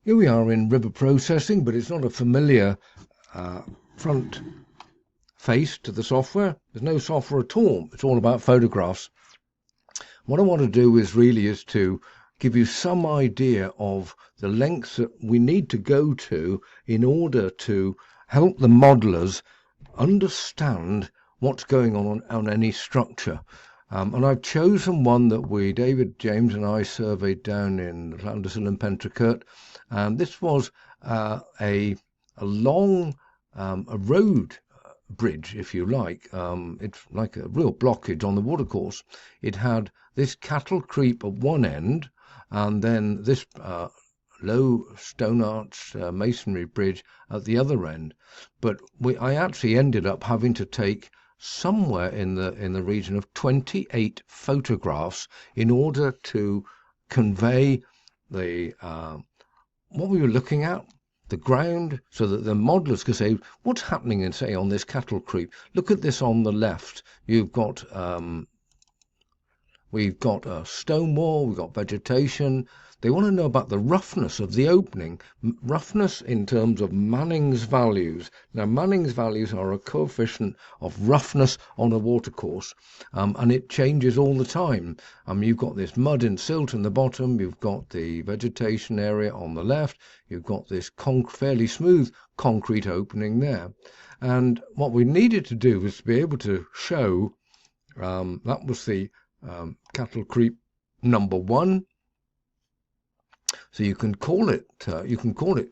Here we are in river processing, but it's not a familiar front face to the software. There's no software at all. It's all about photographs. What I want to do is to give you some idea of the lengths that we need to go to in order to help the modelers understand what's going on any structure. And I've chosen one that David, James and I surveyed down in Llandyssil and Pentricurt. This was a long a road bridge, if you like. It's like a real blockage on the watercourse. It had this cattle creep at one end, and then this low stone arch masonry bridge at the other end. But I actually ended up having to take somewhere in the region of 28 photographs in order to convey the what we were looking at, the ground, so that the modelers could say what's happening in, say, on this cattle creep. Look at this on the left. You've got we've got a stone wall, we've got vegetation. They want to know about the roughness of the opening, roughness in terms of Manning's values. Now, Manning's values are a coefficient of roughness on a watercourse, and it changes all the time. You've got this mud and silt in the bottom, you've got the vegetation area on the left, you've got this fairly smooth concrete opening there. And what we needed to do was to be able to show, that was the cattle creep number 1. So you can call it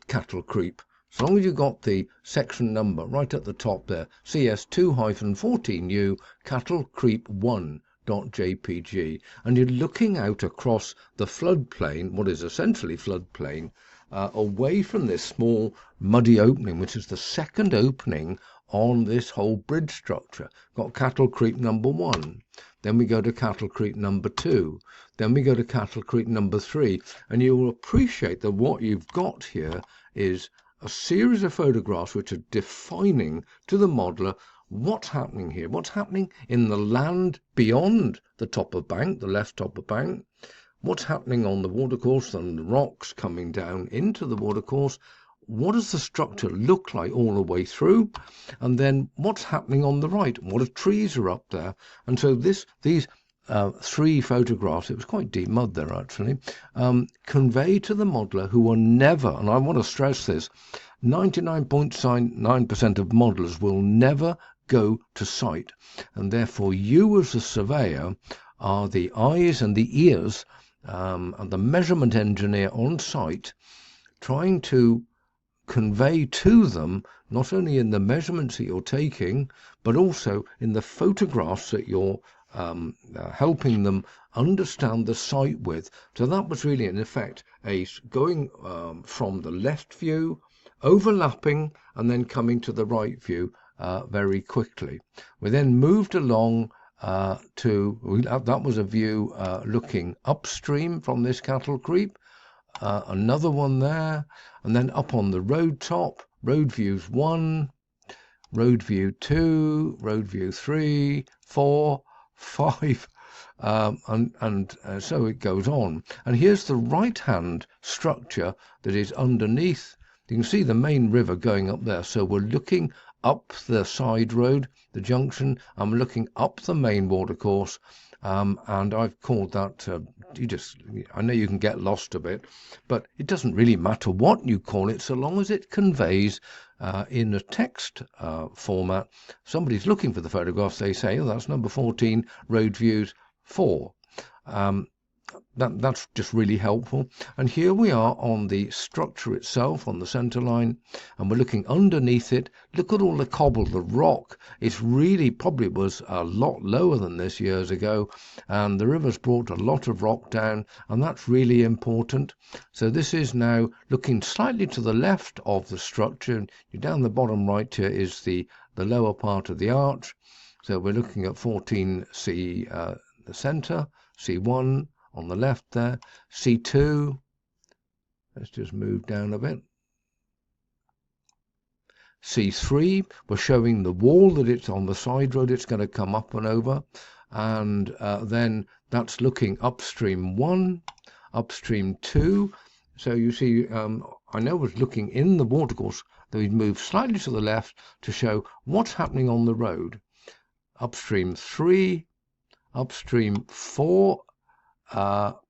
cattle creep, as long as you got the section number right at the top there, CS2-14U cattle creep 1.jpg, and you're looking out across the floodplain, what is essentially floodplain, away from this small muddy opening, which is the second opening on this whole bridge structure. Got cattle creep number 1. Then we go to cattle creep number 2. Then we go to cattle creep number 3. And you will appreciate that what you've got here is a series of photographs which are defining to the modeler what's happening here, what's happening in the land beyond the top of bank, the left top of bank, what's happening on the watercourse and the rocks coming down into the watercourse. What does the structure look like all the way through? And then what's happening on the right? What trees are up there? And so these 3 photographs, it was quite deep mud there actually, convey to the modeler, who are never, and I want to stress this, 99.9% of modelers will never go to site. And therefore you as a surveyor are the eyes and the ears and the measurement engineer on site, trying to convey to them, not only in the measurements that you're taking, but also in the photographs that you're helping them understand the site with. So that was really, in effect, going from the left view, overlapping, and then coming to the right view very quickly. We then moved along that was a view looking upstream from this cattle creep. Another one there, and then up on the road top, road views 1, road view 2, road view 3, 4, 5, and so it goes on. And here's the right hand structure that is underneath. You can see the main river going up there, so we're looking up the side road, the junction. I'm looking up the main watercourse. And I've called that, I know you can get lost a bit, but it doesn't really matter what you call it, so long as it conveys in a text format. Somebody's looking for the photographs, they say, oh, that's number 14, road views 4. That's just really helpful. And here we are on the structure itself, on the center line, and we're looking underneath it. Look at all the cobble, the rock. It's really probably was a lot lower than this years ago, and the river's brought a lot of rock down, and that's really important. So this is now looking slightly to the left of the structure. Down the bottom right here is the lower part of the arch. So we're looking at 14C, the center, C1, on the left there, C2, let's just move down a bit, C3, we're showing the wall that it's on the side road, it's going to come up and over, and then that's looking upstream 1, upstream 2, So you see, I know was looking in the watercourse that we'd move slightly to the left to show what's happening on the road. Upstream 3, upstream 4, and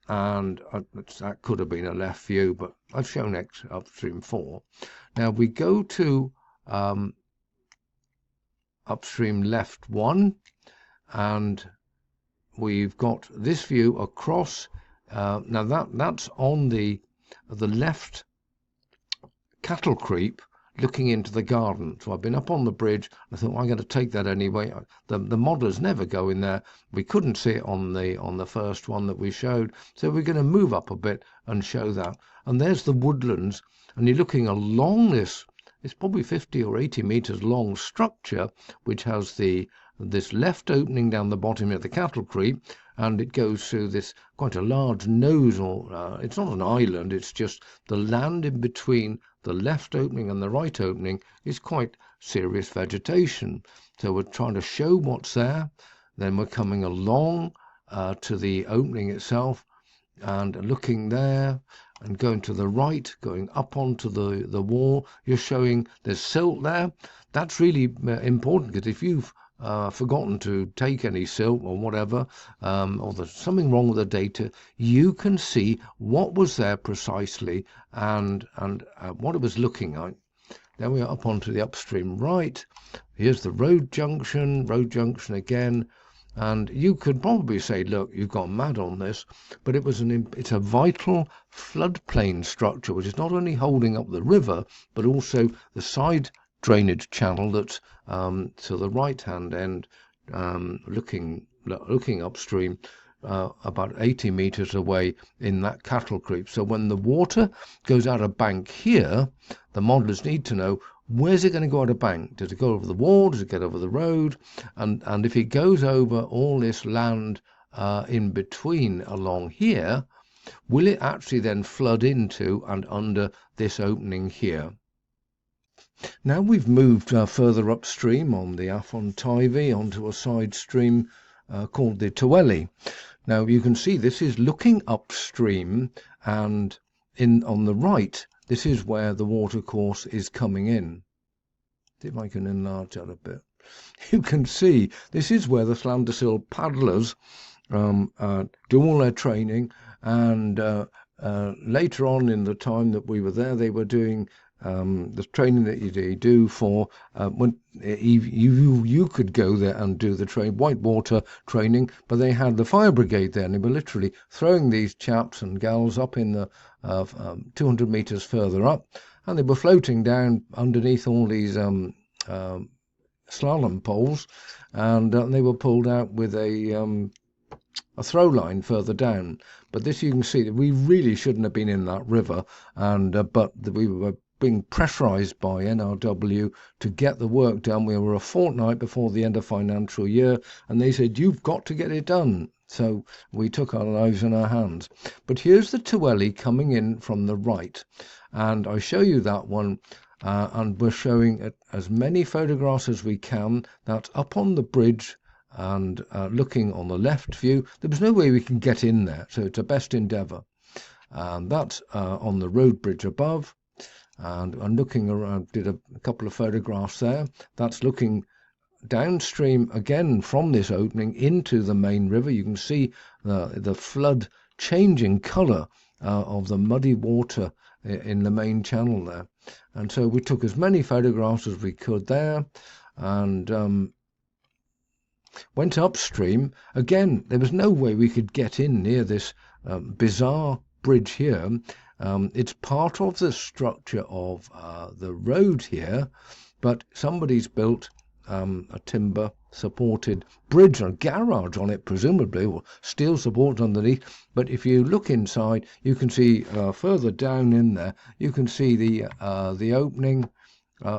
that could have been a left view, but I've shown upstream 4. Now we go to upstream left 1, and we've got this view across. Now that's on the left cattle creep looking into the garden. So I've been up on the bridge. I thought, well, I'm going to take that anyway. The modelers never go in there. We couldn't see it on the first one that we showed. So we're going to move up a bit and show that. And there's the woodlands. And you're looking along this. It's probably 50 or 80 meters long structure, which has this left opening down the bottom of the cattle creep, and it goes through this quite a large nose, or it's not an island, it's just the land in between the left opening and the right opening is quite serious vegetation. So we're trying to show what's there, then we're coming along to the opening itself and looking there and going to the right, going up onto the wall. You're showing there's silt there. That's really important, because if you've forgotten to take any silt or whatever, or there's something wrong with the data, you can see what was there precisely and what it was looking like. Then we are up onto the upstream right. Here's the road junction again. And you could probably say, look, you've gone mad on this, but it's a vital floodplain structure, which is not only holding up the river, but also the side drainage channel that's to the right-hand end, looking upstream, about 80 meters away in that cattle creep. So when the water goes out of bank here, the modelers need to know, where's it going to go out of bank? Does it go over the wall? Does it get over the road? And if it goes over all this land in between along here, will it actually then flood into and under this opening here? Now we've moved further upstream on the Afon Teivi onto a side stream called the Tyweli. Now you can see this is looking upstream, and on the right, this is where the watercourse is coming in. See if I can enlarge that a bit. You can see this is where the Llandyssil paddlers do all their training, and later on in the time that we were there, they were doing the training that you do for when you could go there and do the whitewater training, but they had the fire brigade there, and they were literally throwing these chaps and gals up in the 200 meters further up, and they were floating down underneath all these slalom poles, and they were pulled out with a throw line further down. But this, you can see that we really shouldn't have been in that river, and but we were being pressurized by NRW to get the work done. We were a fortnight before the end of financial year, and they said, you've got to get it done. So we took our lives in our hands. But here's the Tyweli coming in from the right, and I show you that one, and we're showing as many photographs as we can. That's up on the bridge, and looking on the left view. There was no way we can get in there, so it's a best endeavor. That's on the road bridge above. And I'm looking around, did a couple of photographs there. That's looking downstream again from this opening into the main river. You can see the flood changing colour of the muddy water in the main channel there. And so we took as many photographs as we could there, and went upstream. Again, there was no way we could get in near this bizarre bridge here. It's part of the structure of the road here, but somebody's built a timber supported bridge and garage on it, presumably, or steel support underneath. But if you look inside, you can see further down in there, you can see the opening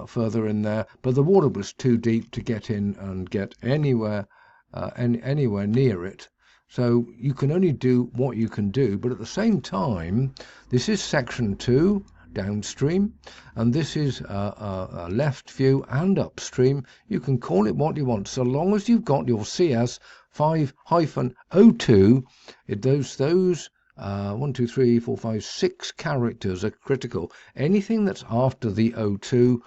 further in there, but the water was too deep to get in and get anywhere near it. So you can only do what you can do, but at the same time, this is section 2 downstream, and this is a left view and upstream. You can call it what you want, so long as you've got your CS 5-02. Those 1, 2, 3, 4, 5, 6 characters are critical. Anything that's after the O2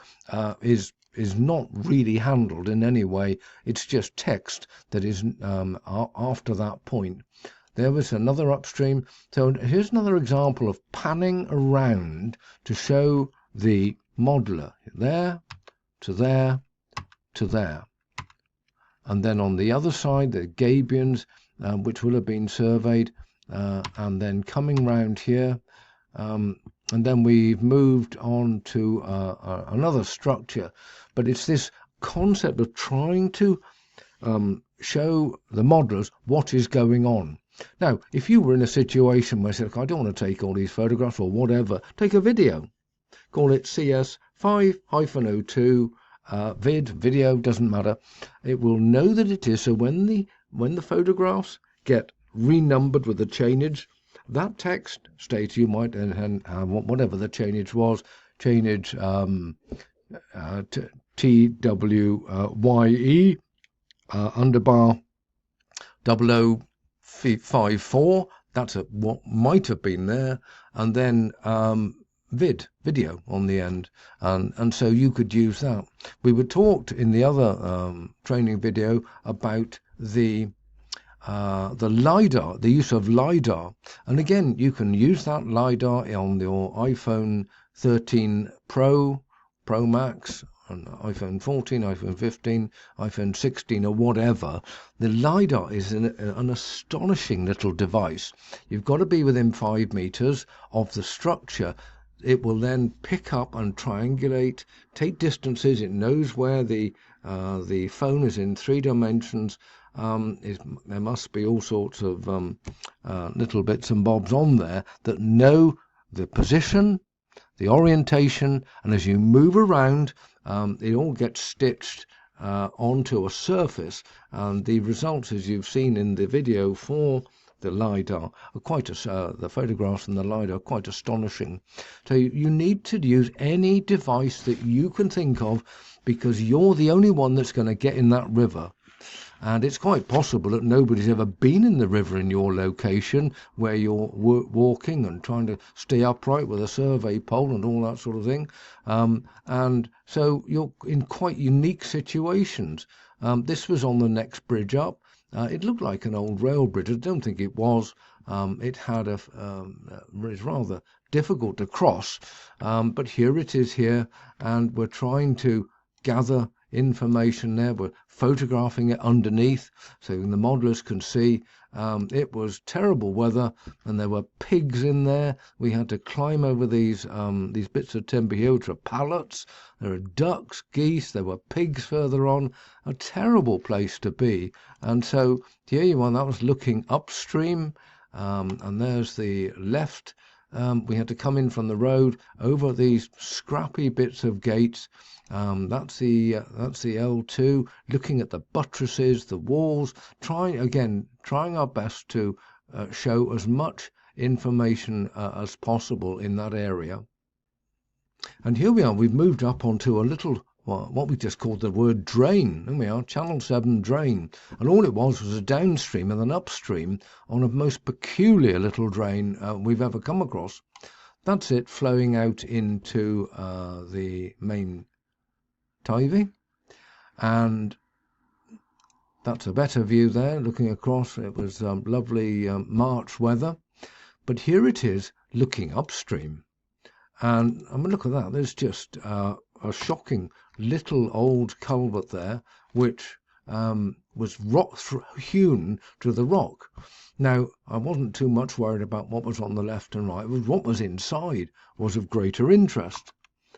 is not really handled in any way. It's just text that is after that point. There was another upstream. So here's another example of panning around to show the modular. There, to there, to there. And then on the other side, the gabions, which will have been surveyed, and then coming round here. And then we've moved on to another structure. But it's this concept of trying to show the modelers what is going on. Now, if you were in a situation where you said, I don't want to take all these photographs or whatever, take a video. Call it CS5-02 video, doesn't matter. It will know that it is. So when the photographs get renumbered with the chainage, that text states you might, and whatever the chainage was, chainage TWYE underbar 0054. That's what might have been there, and then video on the end, and so you could use that. We were talked in the other training video about the LiDAR, the use of LiDAR, and again you can use that LiDAR on your iPhone 13 Pro Max, on iPhone 14, iPhone 15, iPhone 16 or whatever. The LiDAR is an astonishing little device. You've got to be within 5 meters of the structure. It will then pick up and triangulate, take distances. It knows where the phone is in 3 dimensions. There must be all sorts of little bits and bobs on there that know the position, the orientation, and as you move around, it all gets stitched onto a surface. And the results, as you've seen in the video for the LiDAR, are the photographs and the LiDAR are quite astonishing. So you need to use any device that you can think of, because you're the only one that's going to get in that river. And it's quite possible that nobody's ever been in the river in your location where you're walking and trying to stay upright with a survey pole and all that sort of thing. And so you're in quite unique situations. This was on the next bridge up. It looked like an old rail bridge. I don't think it was. It had it's rather difficult to cross. But here it is here, and we're trying to gather information there. We're photographing it underneath so the modelers can see. It was terrible weather, and there were pigs in there. We had to climb over these bits of timber here, which are pallets. There are ducks, geese, there were pigs further on. A terrible place to be. And so here you are, that was looking upstream, and there's the left. We had to come in from the road over these scrappy bits of gates. That's the L2, looking at the buttresses, the walls, trying our best to show as much information as possible in that area. And here we are, we've moved up onto a little, what we just called the word drain. Here we are, Channel 7 drain. And all it was a downstream and an upstream on a most peculiar little drain we've ever come across. That's it, flowing out into the main Tivy, and that's a better view there looking across. It was lovely March weather, but here it is looking upstream, and I mean, look at that. There's just a shocking little old culvert there, which was hewn to the rock. Now, I wasn't too much worried about what was on the left and right. It was what was inside was of greater interest,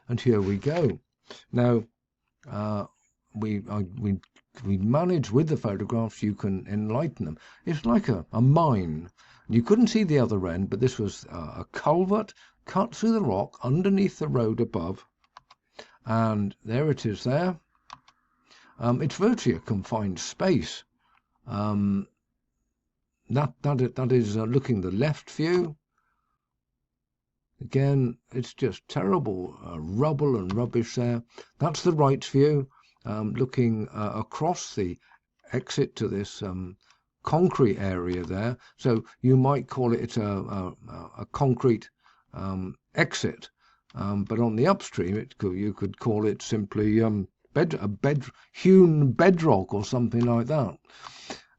and here we go. Now, we manage with the photographs, you can enlighten them. It's like a mine. You couldn't see the other end, but this was a culvert cut through the rock underneath the road above, and there it is there. It's virtually a confined space. That is looking the left view. Again, it's just terrible rubble and rubbish there. That's the right view, looking across the exit to this concrete area there. So you might call it a concrete exit. But on the upstream, you could call it simply hewn bedrock or something like that.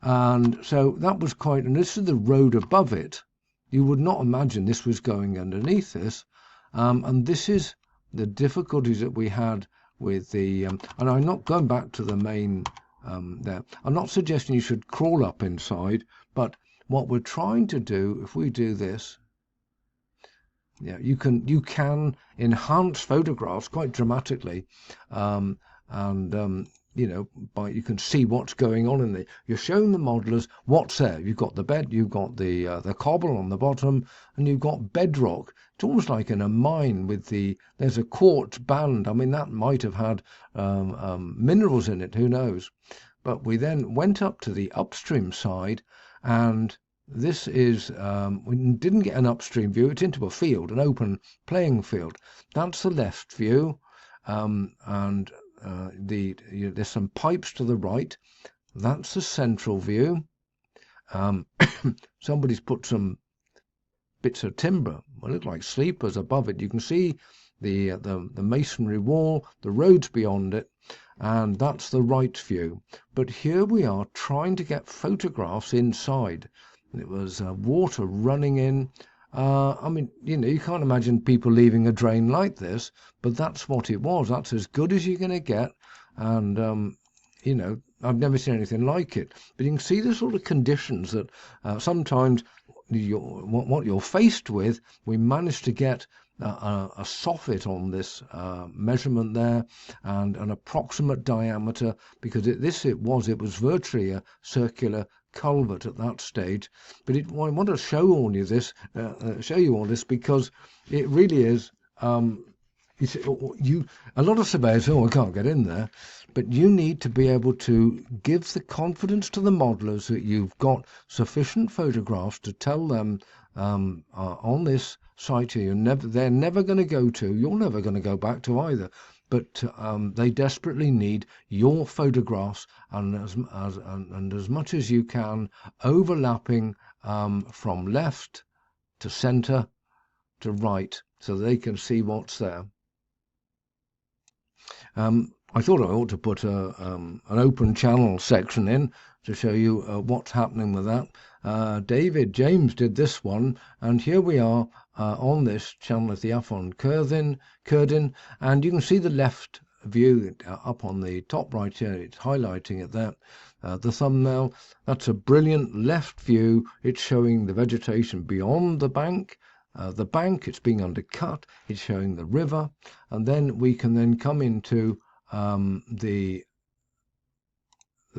And so that was quite, and this is the road above it. You would not imagine this was going underneath this. And this is the difficulties that we had with the, and I'm not going back to the main there. I'm not suggesting you should crawl up inside, but what we're trying to do, if we do this, yeah, you can enhance photographs quite dramatically, you know, you can see what's going on in there. You're showing the modelers what's there. You've got the bed, you've got the cobble on the bottom, and you've got bedrock. It's almost like in a mine with there's a quartz band. I mean, that might have had minerals in it, who knows? But we then went up to the upstream side, and this is, we didn't get an upstream view. It's into a field, an open playing field. That's the left view, and there's some pipes to the right. That's the central view. Somebody's put some bits of timber, what look like sleepers above it. You can see the masonry wall, the roads beyond it, and that's the right view. But here we are trying to get photographs inside. It was water running in. I mean, you know, you can't imagine people leaving a drain like this, but that's what it was. That's as good as you're going to get. And, you know, I've never seen anything like it. But you can see the sort of conditions that sometimes what you're faced with. We managed to get a soffit on this measurement there, and an approximate diameter, because it was virtually a circular culvert at that stage. But I want to show you all this because it really is. A lot of surveyors say, I can't get in there, but you need to be able to give the confidence to the modelers that you've got sufficient photographs to tell them on this site here they're never going to go to, you're never going to go back to either, but they desperately need your photographs, and as much as you can, overlapping from left to center to right, so they can see what's there. I thought I ought to put an open channel section in to show you what's happening with that. David James did this one, and here we are on this channel at the Afon Cerdyn, and you can see the left view up on the top right here. It's highlighting it there. The thumbnail, that's a brilliant left view. It's showing the vegetation beyond the bank. It's being undercut. It's showing the river, and then we can then come into the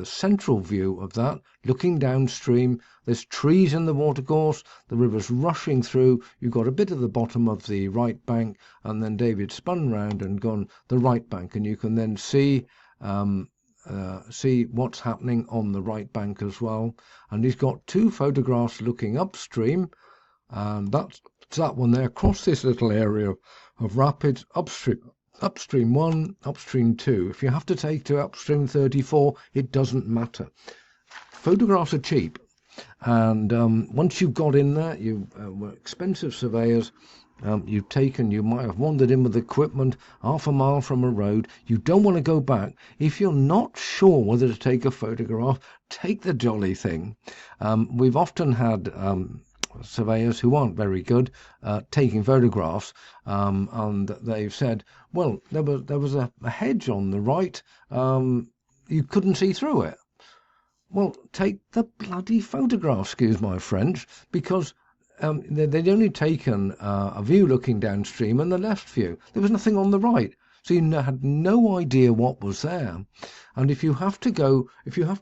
central view of that, looking downstream. There's trees in the watercourse, the river's rushing through. You've got a bit of the bottom of the right bank, and then David spun round and gone the right bank, and you can then see what's happening on the right bank as well. And he's got two photographs looking upstream, and that's that one there across this little area of rapids. Upstream 1, upstream 2. If you have to take to upstream 34, it doesn't matter. Photographs are cheap, and once you've got in there, you were expensive surveyors. You might have wandered in with equipment half a mile from a road. You don't want to go back. If you're not sure whether to take a photograph, take the jolly thing. We've often had surveyors who aren't very good taking photographs, and they've said, well, there was a hedge on the right, you couldn't see through it. Well, take the bloody photograph, excuse my French, because they'd only taken a view looking downstream and the left view. There was nothing on the right, so you had no idea what was there. And if you have to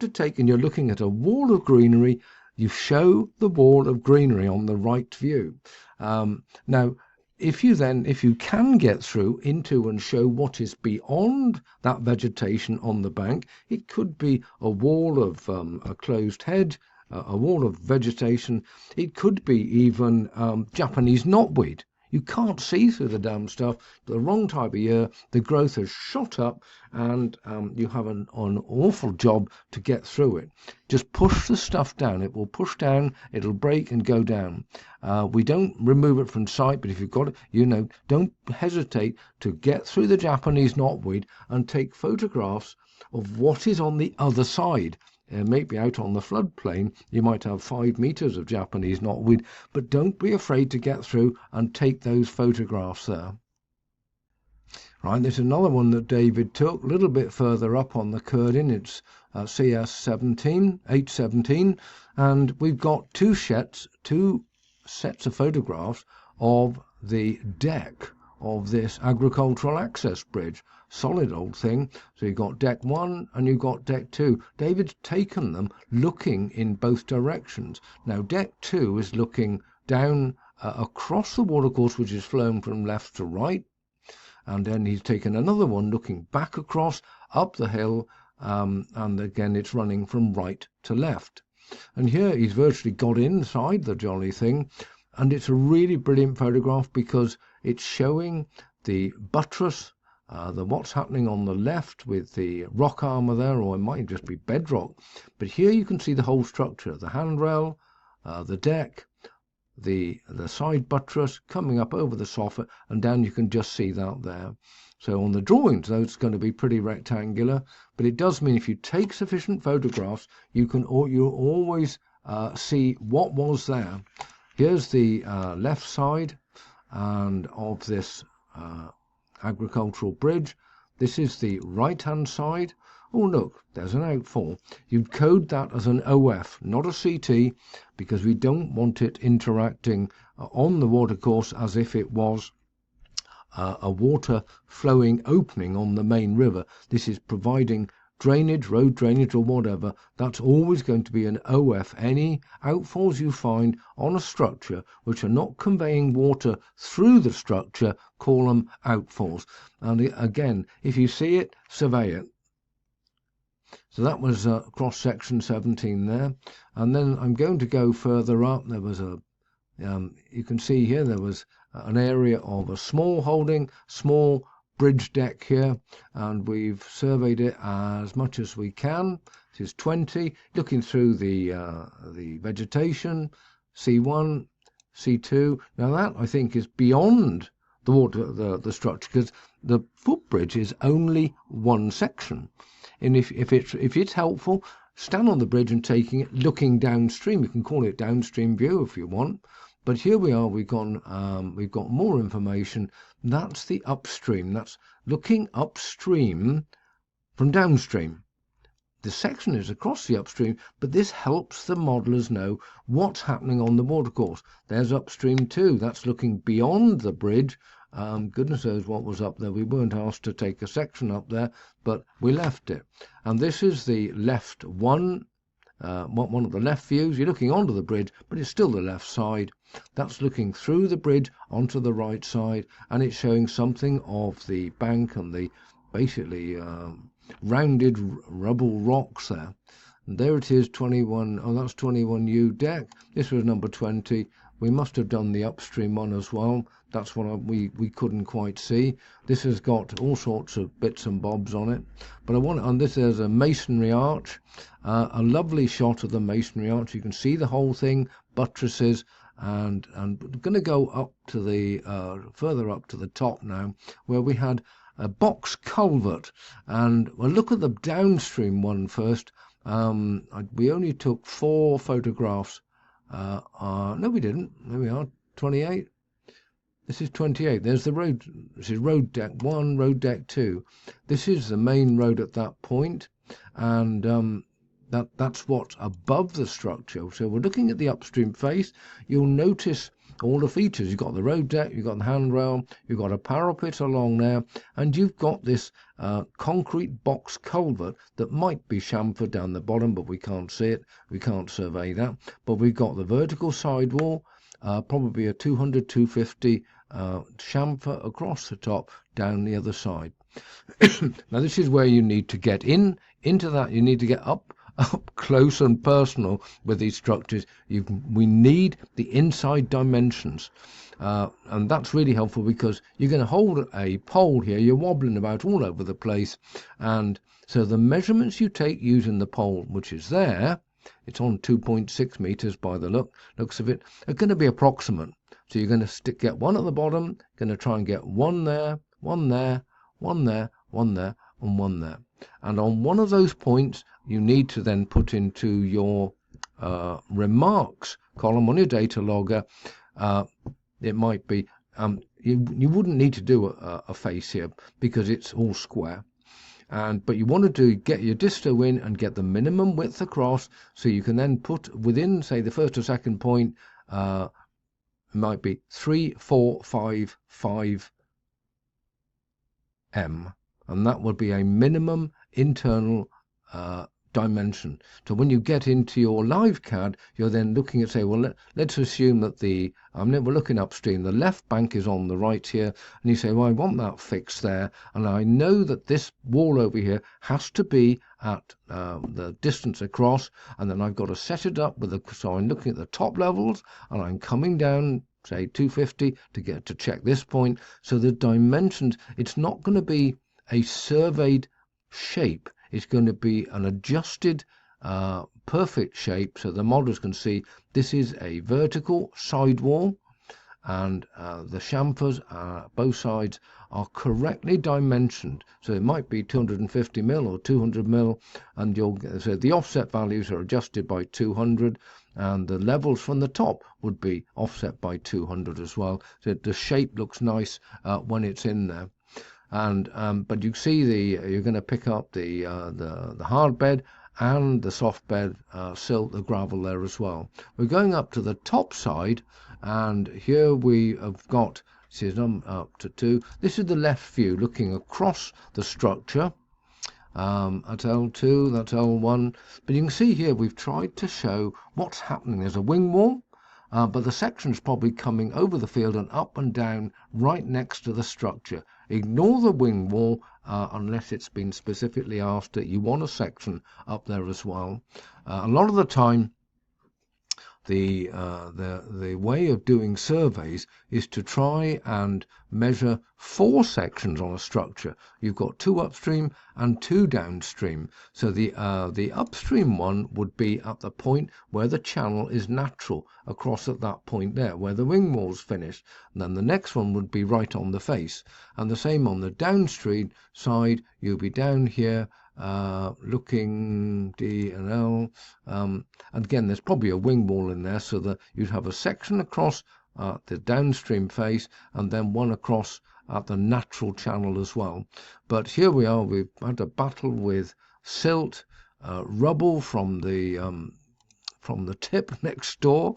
take and you're looking at a wall of greenery, you show the wall of greenery on the right view. Now, if you can get through into and show what is beyond that vegetation on the bank, it could be a wall of a closed hedge, a wall of vegetation. It could be even Japanese knotweed. You can't see through the damn stuff. The wrong type of year, the growth has shot up, and you have an awful job to get through it. Just push the stuff down. It will push down, it'll break and go down. We don't remove it from sight, but if you've got it, don't hesitate to get through the Japanese knotweed and take photographs of what is on the other side. Maybe out on the floodplain, you might have 5 meters of Japanese knotweed, but don't be afraid to get through and take those photographs there. Right, there's another one that David took a little bit further up on the Curdin. It's CS17, 817, and we've got two sets of photographs of the deck of this agricultural access bridge. Solid old thing. So you've got deck 1 and you've got deck 2. David's taken them looking in both directions. Now deck 2 is looking down across the watercourse, which is flown from left to right, and then he's taken another one looking back across up the hill, and again it's running from right to left. And here he's virtually got inside the jolly thing, and it's a really brilliant photograph because it's showing the buttress, what's happening on the left with the rock armour there, or it might just be bedrock. But here you can see the whole structure, the handrail, the deck, the side buttress coming up over the soffit, and down you can just see that there. So on the drawings, though, it's going to be pretty rectangular, but it does mean if you take sufficient photographs, you'll always see what was there. Here's the left side and of this agricultural bridge. This is the right hand side. Oh look, there's an outfall. You'd code that as an OF, not a CT, because we don't want it interacting on the watercourse as if it was a water flowing opening on the main river. This is providing drainage, road drainage or whatever. That's always going to be an OF. Any outfalls you find on a structure which are not conveying water through the structure, call them outfalls. And again, if you see it, survey it. So that was cross section 17 there. And then I'm going to go further up. There was you can see here there was an area of a small bridge deck here, and we've surveyed it as much as we can. It is 20, looking through the vegetation, C1, C2. Now that I think is beyond the water, the structure, because the footbridge is only one section. And if it's helpful, stand on the bridge and taking it, looking downstream. You can call it downstream view if you want. But here we are. We've got more information. That's the upstream. That's looking upstream from downstream. The section is across the upstream, but this helps the modelers know what's happening on the watercourse. There's upstream too. That's looking beyond the bridge. Goodness knows what was up there. We weren't asked to take a section up there, but we left it. And this is the left one of the left views. You're looking onto the bridge, but it's still the left side. That's looking through the bridge onto the right side, and it's showing something of the bank and the basically rounded rubble rocks there. And there it is, 21. Oh, that's 21U deck. This was number 20. We must have done the upstream one as well. That's what we couldn't quite see. This has got all sorts of bits and bobs on it. But on this there's a masonry arch, a lovely shot of the masonry arch. You can see the whole thing, buttresses, and going to go up to the further up to the top now, where we had a box culvert. And we'll look at the downstream one first. We only took 4 photographs. No, we didn't. There we are, 28. This is 28. There's the road. This is road deck 1, road deck 2. This is the main road at that point, and that's what's above the structure. So we're looking at the upstream face. You'll notice all the features. You've got the road deck, you've got the handrail, you've got a parapet along there, and you've got this concrete box culvert that might be chamfered down the bottom, but we can't see it. We can't survey that. But we've got the vertical sidewall, probably a 200, 250 chamfer across the top, down the other side. Now this is where you need to get into that. You need to get up up close and personal with these structures. We need the inside dimensions. And that's really helpful because you're going to hold a pole here, you're wobbling about all over the place, and so the measurements you take using the pole, which is there, it's on 2.6 meters by the looks of it, are going to be approximate. So you're going to get one at the bottom, going to try and get one there, one there, one there, one there, and one there. And on one of those points, you need to then put into your remarks column on your data logger. It might be, you wouldn't need to do a face here because it's all square. But you want to get your disto in and get the minimum width across, so you can then put within, say, the first or second point, might be 3, 4, 5, 5 m, and that would be a minimum internal dimension. So when you get into your live CAD, you're then looking at, say, well, let's assume that we're looking upstream, the left bank is on the right here, and you say, well, I want that fixed there, and I know that this wall over here has to be at the distance across, and then I've got to set it up so I'm looking at the top levels, and I'm coming down, say, 250 to get to check this point. So the dimensions, it's not going to be a surveyed shape. It's going to be an adjusted perfect shape, so the models can see this is a vertical sidewall, and the chamfers, both sides, are correctly dimensioned. So it might be 250 mil or 200 mil, and so the offset values are adjusted by 200, and the levels from the top would be offset by 200 as well. So the shape looks nice when it's in there. And but you see you're going to pick up the hard bed and the soft bed silt, the gravel there as well. We're going up to the top side, and here we have got, this is up to 2. This is the left view looking across the structure. That's L2, that's L1. But you can see here we've tried to show what's happening. There's a wing wall, but the section's probably coming over the field and up and down right next to the structure. Ignore the wing wall unless it's been specifically asked that you want a section up there as well. A lot of the time, the way of doing surveys is to try and measure 4 sections on a structure. You've got 2 upstream and 2 downstream. So the upstream one would be at the point where the channel is natural, across at that point there, where the wing wall's finished. And then the next one would be right on the face. And the same on the downstream side, you'll be down here, looking D and L, and again there's probably a wing wall in there, so that you'd have a section across the downstream face and then one across at the natural channel as well. But here we are, we've had a battle with silt, rubble from the tip next door,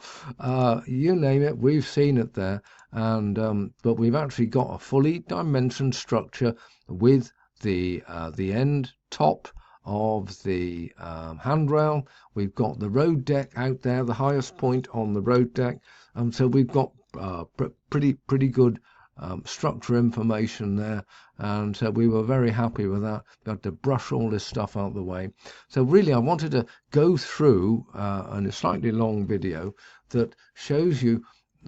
you name it, we've seen it there. And but we've actually got a fully dimensioned structure with the end top of the handrail. We've got the road deck out there, the highest point on the road deck, and so we've got pretty good structure information there, and so we were very happy with that. Got to brush all this stuff out of the way. So really I wanted to go through in a slightly long video that shows you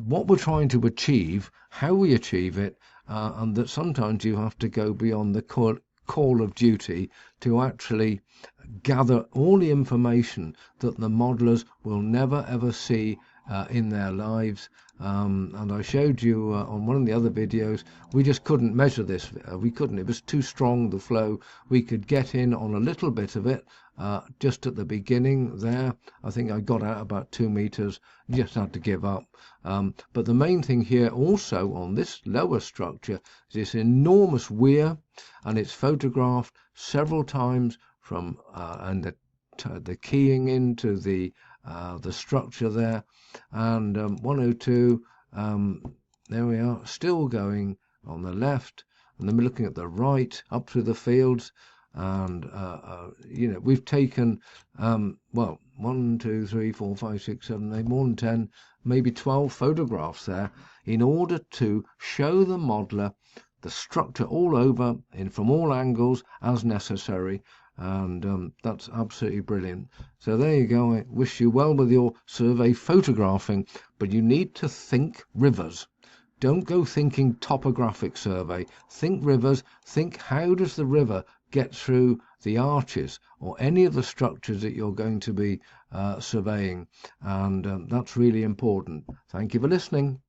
what we're trying to achieve, how we achieve it, and that sometimes you have to go beyond the call of duty to actually gather all the information that the modelers will never ever see in their lives. And I showed you on one of the other videos, we just couldn't measure this. We couldn't, it was too strong, the flow. We could get in on a little bit of it just at the beginning there. I think I got out about 2 meters, just had to give up. But the main thing here also on this lower structure is this enormous weir, and it's photographed several times from and the keying into the structure there. And 102, there we are, still going on the left, and then we're looking at the right up through the fields. And you know, we've taken well, 1, 2, 3, 4, 5, 6, 7, 8, more than 10, maybe 12 photographs there in order to show the modeler the structure all over from all angles as necessary. and that's absolutely brilliant. So there you go. I wish you well with your survey photographing, but you need to think rivers. Don't go thinking topographic survey. Think rivers. Think, how does the river get through the arches or any of the structures that you're going to be surveying? And that's really important. Thank you for listening.